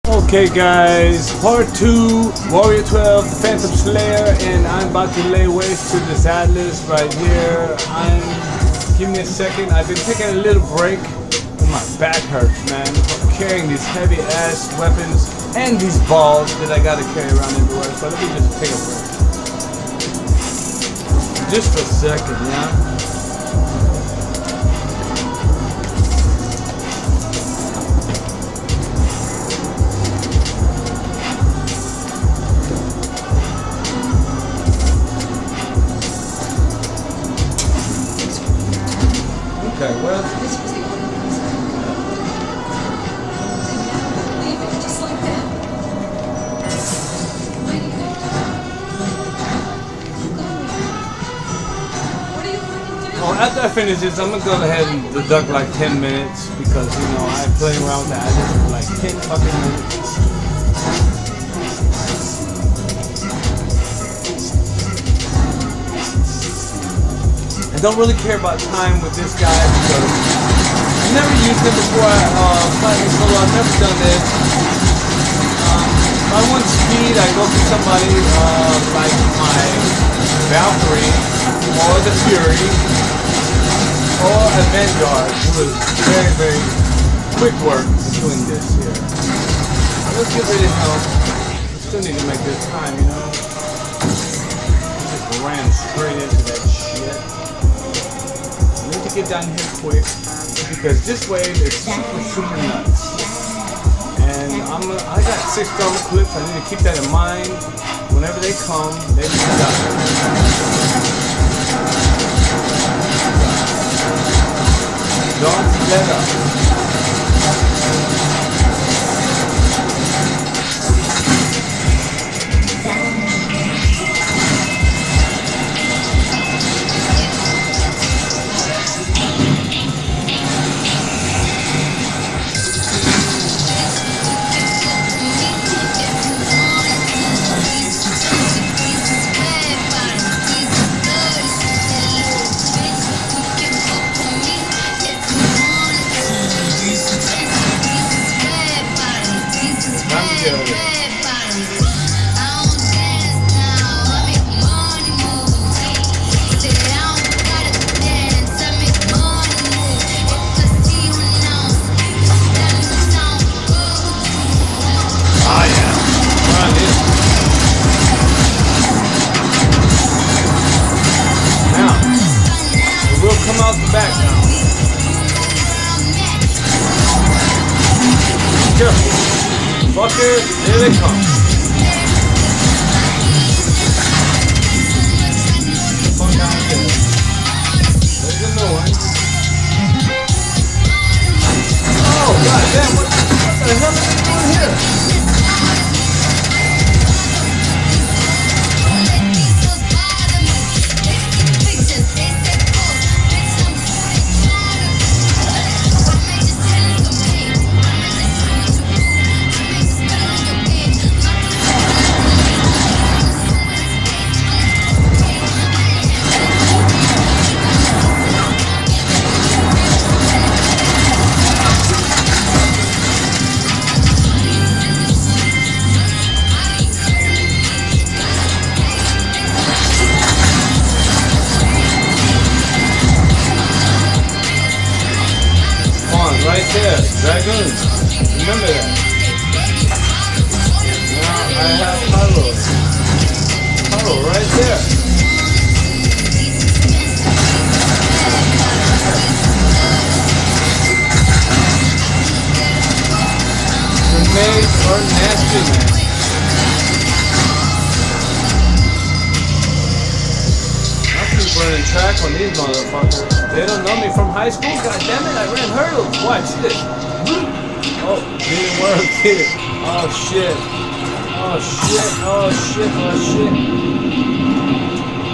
Okay guys, part 2, Warrior 12, Phantom Slayer, and I'm about to lay waste to this Atlas right here. Give me a second, I've been taking a little break, and my back hurts, man, from carrying these heavy ass weapons and these balls that I gotta carry around everywhere, so let me just take a break. Just for a second, yeah? Okay, well, after I finish this, I'm gonna go ahead and deduct like 10 minutes because you know I'm playing around with that for like 10 fucking minutes. I don't really care about time with this guy because I've never used him before. Fighting solo, I've never done this. If I want speed, I go for somebody like my Valkyrie or the Fury or a Vanguard, who is very, very quick work doing this here. Let's get rid of him. We still need to make good time, you know. Just ran straight into that shit. Get down here quick because this wave is super nuts, and I got 6 thermal clips. I need to keep that in mind. Whenever they come, they just die. Don't let up. Fucker, here they come. Fuck out there. There's another one. Oh, goddamn, what the hell are they doing here? Right there, Dragoons. Remember that. Now I have Palo right there. Grenades are nasty, man. I keep running track on these motherfuckers. They don't know me from high school? God damn it, I ran hurdles. Watch this. Oh, didn't work, did it? Oh shit. Oh shit. Oh shit. Oh shit.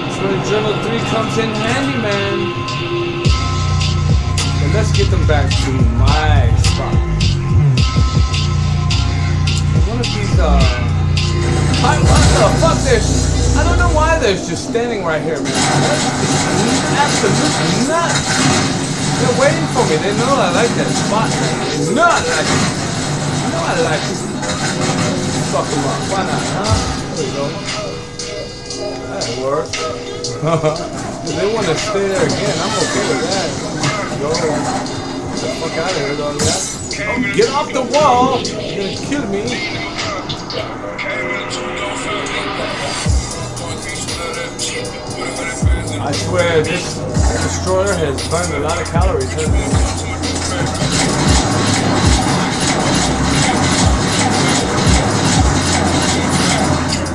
That's where Journal 3 comes in handy, man. And let's get them back to my spot. One of these, what the fuck? I don't know why they're just standing right here, man. That's absolutely nuts. They're waiting for me. They know I like that spot. They know I like it. I know I like it. fuck them up. Why not, huh? There we go. That worked. If they want to stay there again, I'm okay with that. Go. Get the fuck out of here with all that. Oh, get off the wall! You're gonna kill me. I swear, this destroyer has burned a lot of calories, hasn't it?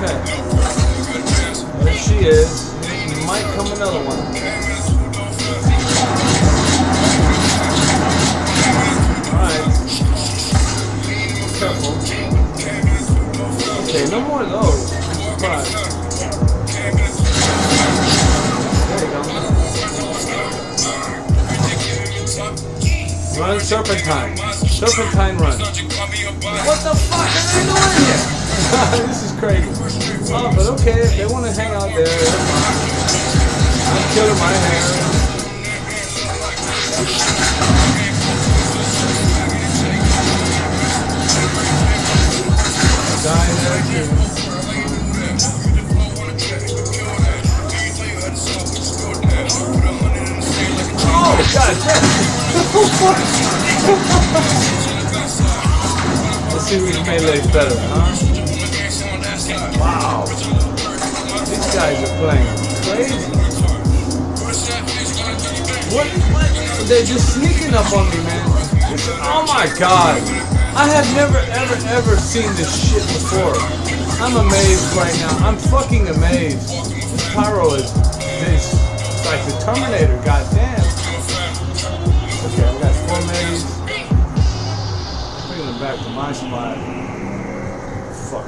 Okay. There she is. Might come another one. Alright. Careful. Okay, no more of those. There you go. Run serpentine. Serpentine run. What the fuck are they doing here? This is crazy. Oh, but okay, if they want to hang out there, that's fine. I'm killing my hair. Dying there too. Oh, god damn. Let's see whose melee's better, huh? Wow. These guys are playing crazy. What? They're just sneaking up on me, man. Oh my god. I have never, ever seen this shit before. I'm amazed right now. I'm fucking amazed. This pyro is this. It's like the Terminator, goddamn. Okay, I've got 4 melees. Bringing them back to my spot. Fuck.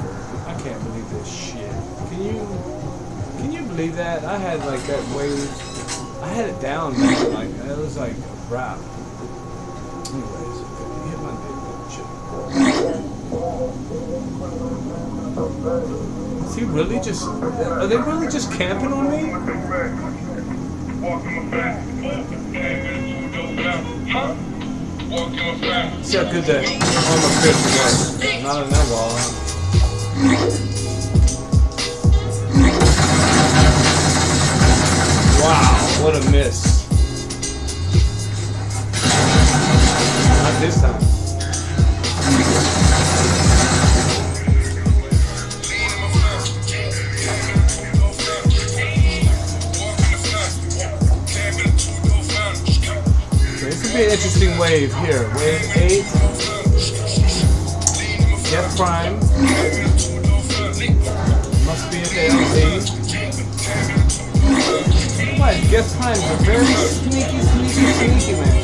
I can't believe this shit. Can you believe that? I had like that wave. I had it down, man. Like it was like a wrap. Anyways, okay, hit my big shit. Is he really just? Are they really just camping on me? See how good that armor piercing was. Not on that wall, huh? Wow, what a miss. Not this time. Okay, this would be an interesting wave here. Wave 8. Get prime. Must be at the LZ. Guess primes are very sneaky, man.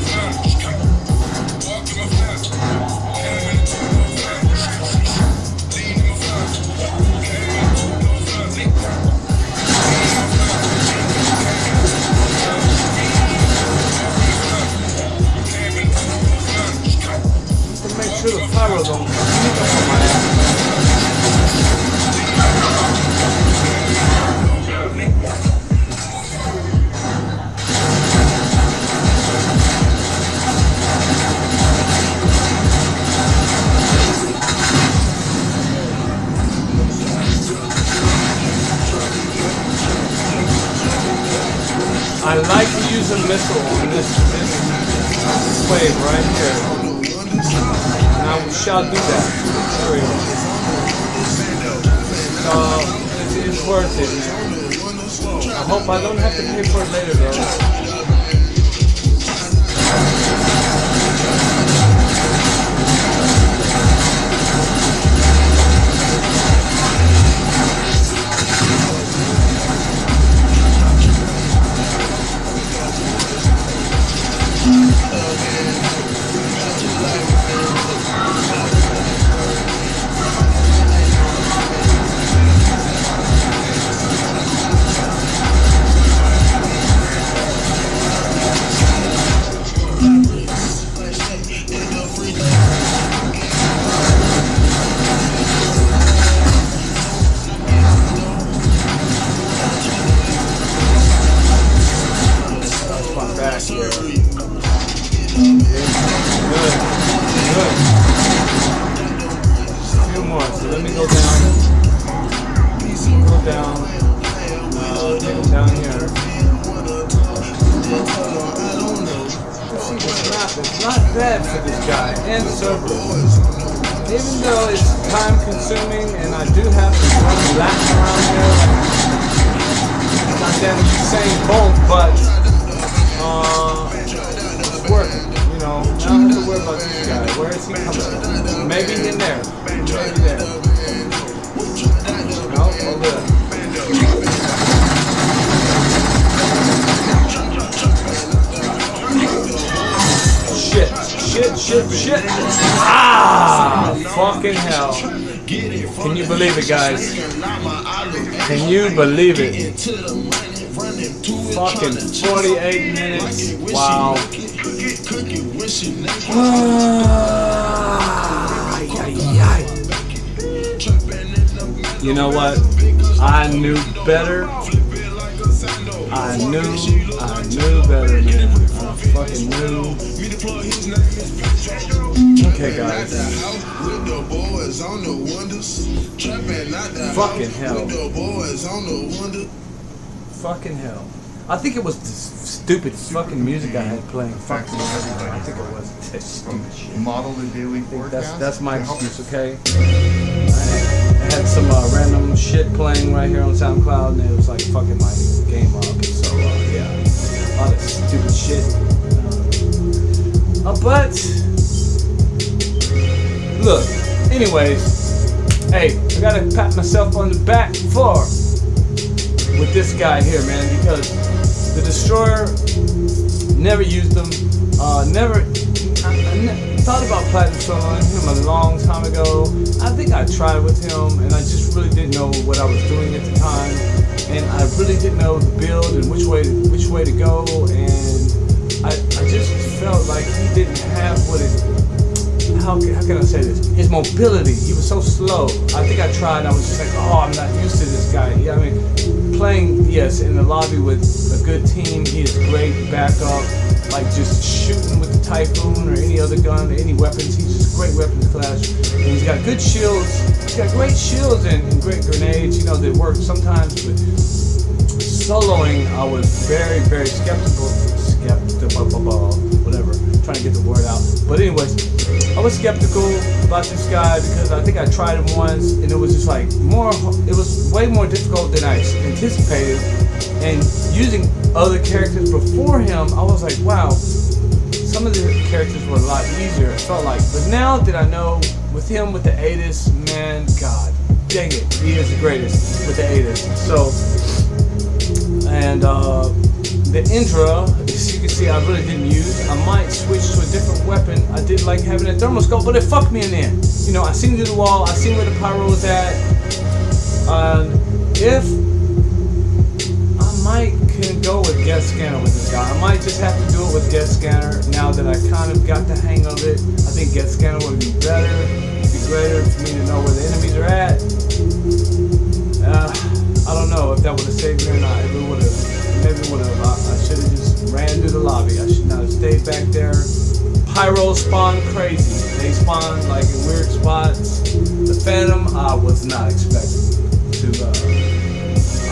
Just to make sure the pyro don't sneak up on my ass. I like to use a missile on this wave right here. And I shall do that. There we go. So, it's worth it, man. I hope I don't have to pay for it later, though. 2 more. So let me go down. Go down. Take it down here. See, this map is not bad for this guy and server. Even though it's time consuming and I do have to run laps around here, not that insane bolt, but it's working. You know, I don't have to worry about this guy. Where is he coming from? Maybe in there. Maybe there. No, over there. Shit. Ah! Fucking hell. Can you believe it, guys? Can you believe it? Fucking 48 minutes. Wow. You know what? I knew better. I knew better, man. I fucking knew. Okay, guys. Fucking hell. Fucking hell. I think it was this stupid fucking music I had playing. Fuck me. I think it was this stupid shit. Model the daily forecast. That's my excuse, okay? I had some random shit playing right here on SoundCloud, and it was like fucking my game up. So yeah, a lot of stupid shit. But look, anyways, hey, I gotta pat myself on the back for with this guy here, man, because the Destroyer, never used them, I thought about platinum soloing him a long time ago. I think I tried with him, and I just really didn't know what I was doing at the time, and I really didn't know the build and which way to go, and I just felt like he didn't have what it. How can I say this? His mobility. He was so slow. I think I tried. I was just like, oh, I'm not used to this guy. Yeah, I mean, playing, yes, in the lobby with a good team, he is great backup. Like just shooting with the Typhoon or any other gun, any weapons. He's just great weapons clash. And he's got good shields. He's got great shields and great grenades. You know, that work sometimes. But soloing, I was very, very skeptical. Whatever. Trying to get the word out. But anyways, I was skeptical about this guy because I think I tried him once and it was just like it was way more difficult than I anticipated. And using other characters before him, I was like, wow, some of the characters were a lot easier, it felt like. But now that I know with him, with the ATIS, man, God dang it, he is the greatest with the ATIS. So, and the Indra, as you can see, I really didn't use. I might switch to a different weapon. I did like having a thermal scope, but it fucked me in the end. You know, I seen through the wall, I seen where the pyro was at. If I might can go with guest scanner with this guy, I might just have to do it with guest scanner now that I kind of got the hang of it. I think guest scanner would be better. It'd be greater for me to know where the enemies are at. I don't know if that would have saved me or not. If it would have. Maybe would have. I should have just ran through the lobby. I should not have stayed back there. Pyro spawned crazy. They spawned like in weird spots. The Phantom, I was not expecting to.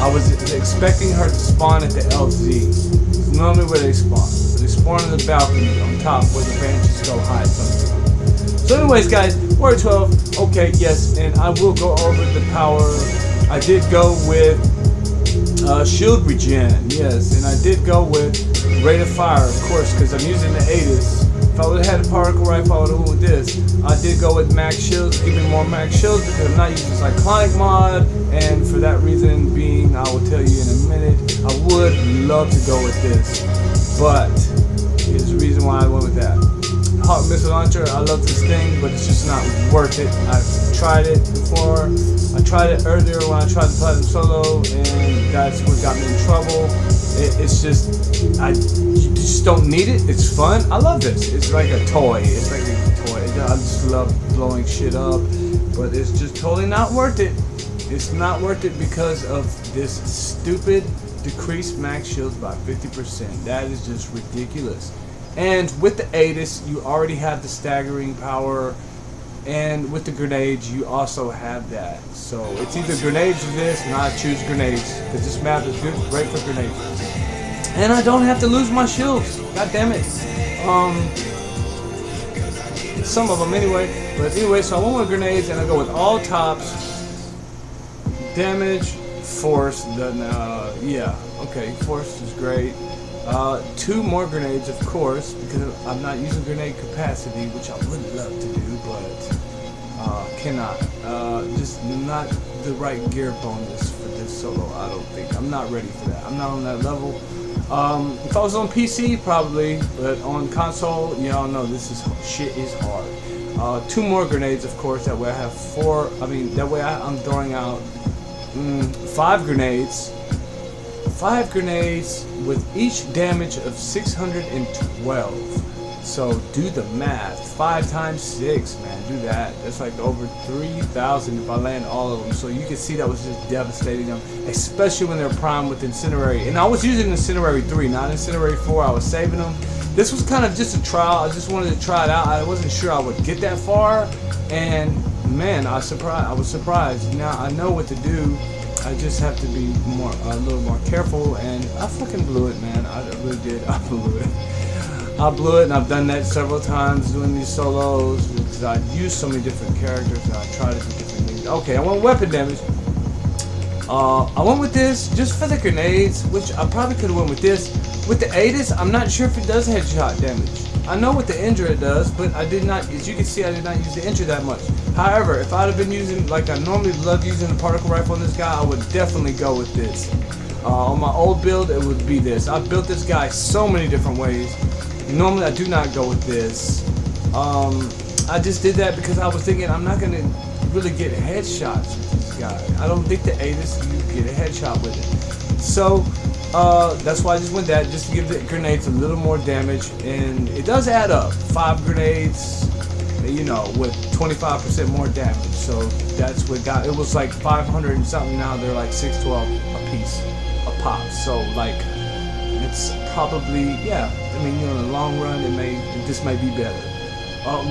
I was expecting her to spawn at the LZ. It's normally where they spawn. They spawn on the balcony on top where the branches go high sometimes. So, anyways, guys, Word 12. Okay, yes, and I will go over the power. I did go with. Shield regen, yes, and I did go with rate of fire, of course, because I'm using the ATIS. If I would have had a particle rifle, I would have went with this. I did go with max shields, give me more max shields because I'm not using cyclonic mod, and for that reason being, I will tell you in a minute, I would love to go with this, but here's the reason why I went with that. Hawk missile launcher, I love this thing, but it's just not worth it. I've tried it before. I tried it earlier when I tried the Platinum Solo, and that's what got me in trouble. It's just, you just don't need it. It's fun. I love this. It's like a toy. It's like a toy. I just love blowing shit up, but it's just totally not worth it. It's not worth it because of this stupid decreased max shields by 50%. That is just ridiculous. And with the ATIS, you already have the staggering power. and with the grenades you also have that. So it's either grenades or this, and I choose grenades because this map is good, great for grenades. And I don't have to lose my shields. God damn it. Some of them anyway. But anyway, so I went with grenades, and I go with all tops. Damage, force. Then yeah, okay, force is great. 2 more grenades, of course, because I'm not using grenade capacity, which I would love to do, but cannot. Just not the right gear bonus for this solo. I don't think. I'm not ready for that. I'm not on that level. If I was on PC, probably, but on console, y'all know this is shit is hard. 2 more grenades, of course. That way I have 4. I mean, that way I'm throwing out 5 grenades. 5 grenades with each damage of 612. So do the math. 5 times 6, man. Do that. That's like over 3,000 if I land all of them. So you can see that was just devastating them, especially when they're primed with Incinerary. And I was using Incinerary 3, not Incinerary 4. I was saving them. This was kind of just a trial. I just wanted to try it out. I wasn't sure I would get that far, and man, I was surprised. Now I know what to do. I just have to be a little more careful, and I fucking blew it, man. I really did. I blew it. I blew it, and I've done that several times doing these solos because I use so many different characters and I try to do different things. Okay, I want weapon damage. I went with this just for the grenades, which I probably could have went with this. With the Atis, I'm not sure if it does headshot damage. I know with the Injure it does, but I did not, as you can see, I did not use the Injure that much. However, if I'd have been using, like I normally love using the particle rifle on this guy, I would definitely go with this. On my old build, it would be this. I've built this guy so many different ways. Normally, I do not go with this. I just did that because I was thinking I'm not going to really get headshots with this guy. I don't think the Atis, you get a headshot with it. So, that's why I just went that, just to give the grenades a little more damage, and it does add up. 5 grenades, you know, with 25% more damage. So that's what got, it was like 500 and something, now they're like 612 a piece, a pop. So like, it's probably, yeah, I mean, you know, in the long run, this may be better.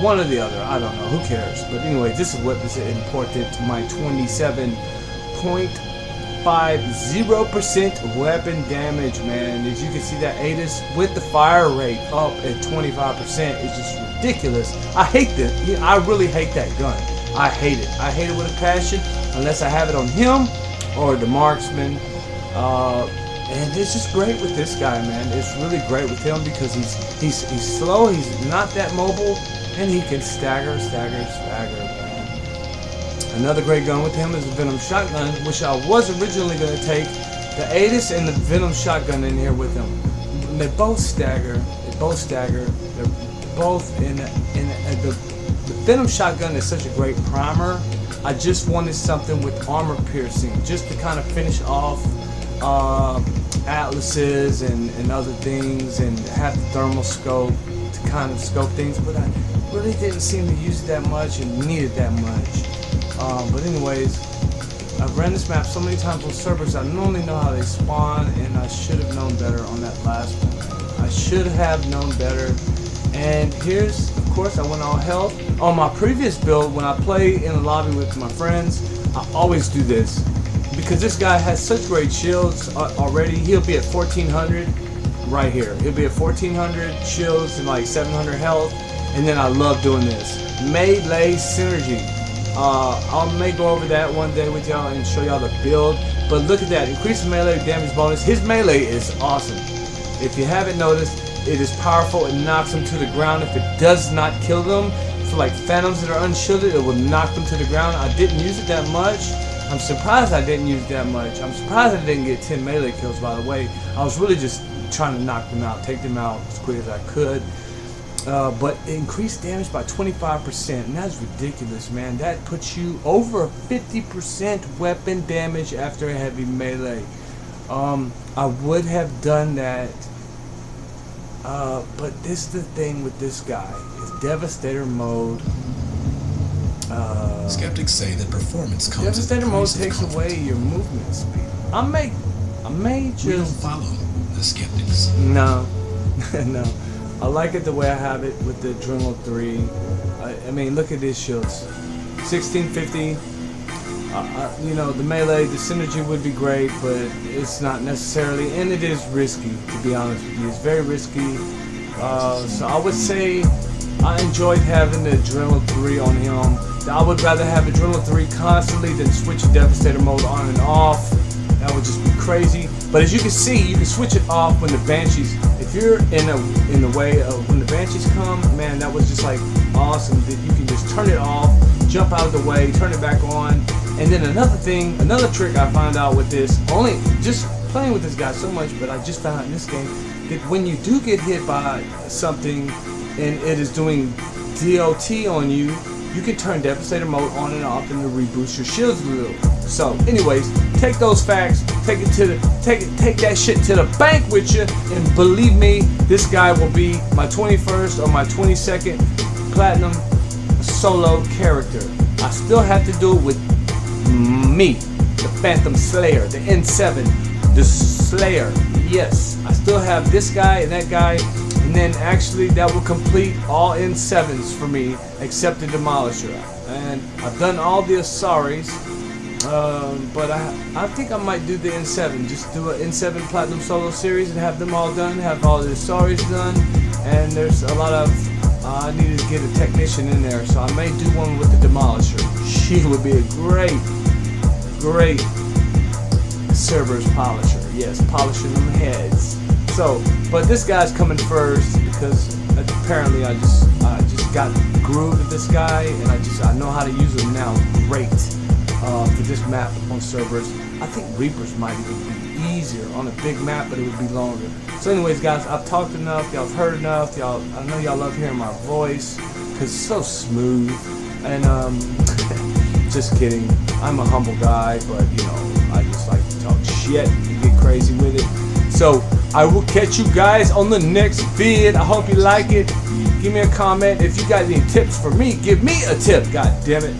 One or the other, I don't know, who cares? But anyway, this is what is important to my 27.50% weapon damage, man. As you can see, that Atis with the fire rate up at 25% is just ridiculous. I hate this. I really hate that gun. I hate it. I hate it with a passion, unless I have it on him or the marksman. And it's just great with this guy, man. It's really great with him because he's slow, he's not that mobile, and he can stagger, man. Another great gun with him is the Venom Shotgun, which I was originally going to take the Atis and the Venom Shotgun in here with him. And they both stagger. They're both in the Venom Shotgun is such a great primer. I just wanted something with armor piercing, just to kind of finish off atlases and other things, and have the thermal scope to kind of scope things, but I really didn't seem to use it that much and need it that much. But anyways, I've ran this map so many times on servers, I normally know how they spawn, and I should have known better on that last one. I should have known better. And here's, of course, I went all health. On my previous build, when I play in the lobby with my friends, I always do this. Because this guy has such great shields already. He'll be at 1400 right here. He'll be at 1400 shields and like 700 health. And then I love doing this. Melee synergy. I may go over that one day with y'all and show y'all the build. But look at that. Increased melee damage bonus. His melee is awesome. If you haven't noticed, it is powerful. It knocks them to the ground. If it does not kill them, for like phantoms that are unshielded, it will knock them to the ground. I didn't use it that much. I'm surprised I didn't use that much. I'm surprised I didn't get 10 melee kills, by the way. I was really just trying to knock them out, take them out as quick as I could. But it increased damage by 25%, and that's ridiculous, man. That puts you over 50% weapon damage after a heavy melee. I would have done that, but this is the thing with this guy. It's Devastator mode. Skeptics say that performance comes Devastator mode takes away your movement speed. I may just... We don't follow the skeptics. No, no. I like it the way I have it with the Adrenal 3. I mean, look at these shields. 1650. You know, the melee, the synergy would be great, but it's not necessarily, and it is risky, to be honest with you. It's very risky. So I would say I enjoyed having the Adrenaline 3 on him. I would rather have Adrenaline 3 constantly than switching Devastator mode on and off. That would just be crazy. But as you can see, you can switch it off when the Banshees, if you're in the way of when the Banshees come, man, that was just like awesome that you can just turn it off, jump out of the way, turn it back on. And then another trick I found out with this, only just playing with this guy so much, but I just found out in this game that when you do get hit by something and it is doing DOT on you, you can turn Devastator mode on and off and to reboost your shields a little. So, anyways, take those facts, take that shit to the bank with you, and believe me, this guy will be my 21st or my 22nd platinum solo character. I still have to do it with me, the Phantom Slayer, the N7, the Slayer. Yes, I still have this guy and that guy, and then actually that will complete all N7s for me, except the Demolisher. And I've done all the Asaris, but I think I might do the N7, just do an N7 Platinum Solo Series and have them all done, have all the Asaris done, and there's a lot of, I needed to get a technician in there, so I may do one with the Demolisher. She would be a great Cerberus polisher. Yes, polishing them heads. So, but this guy's coming first because apparently I just got grooved with this guy, and I know how to use him now. Great for this map on Cerberus. I think Reapers might even be easier on a big map, but it would be longer. So, anyways, guys, I've talked enough. Y'all have heard enough. I know y'all love hearing my voice because it's so smooth. And just kidding. I'm a humble guy, but you know, I just like to talk shit and get crazy with it. So I will catch you guys on the next vid. I hope you like it. Give me a comment. If you got any tips for me, give me a tip. God damn it.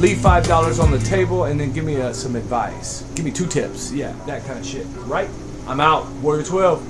Leave $5 on the table and then give me some advice. Give me 2 tips. Yeah, that kind of shit. Right? I'm out. Warrior 12.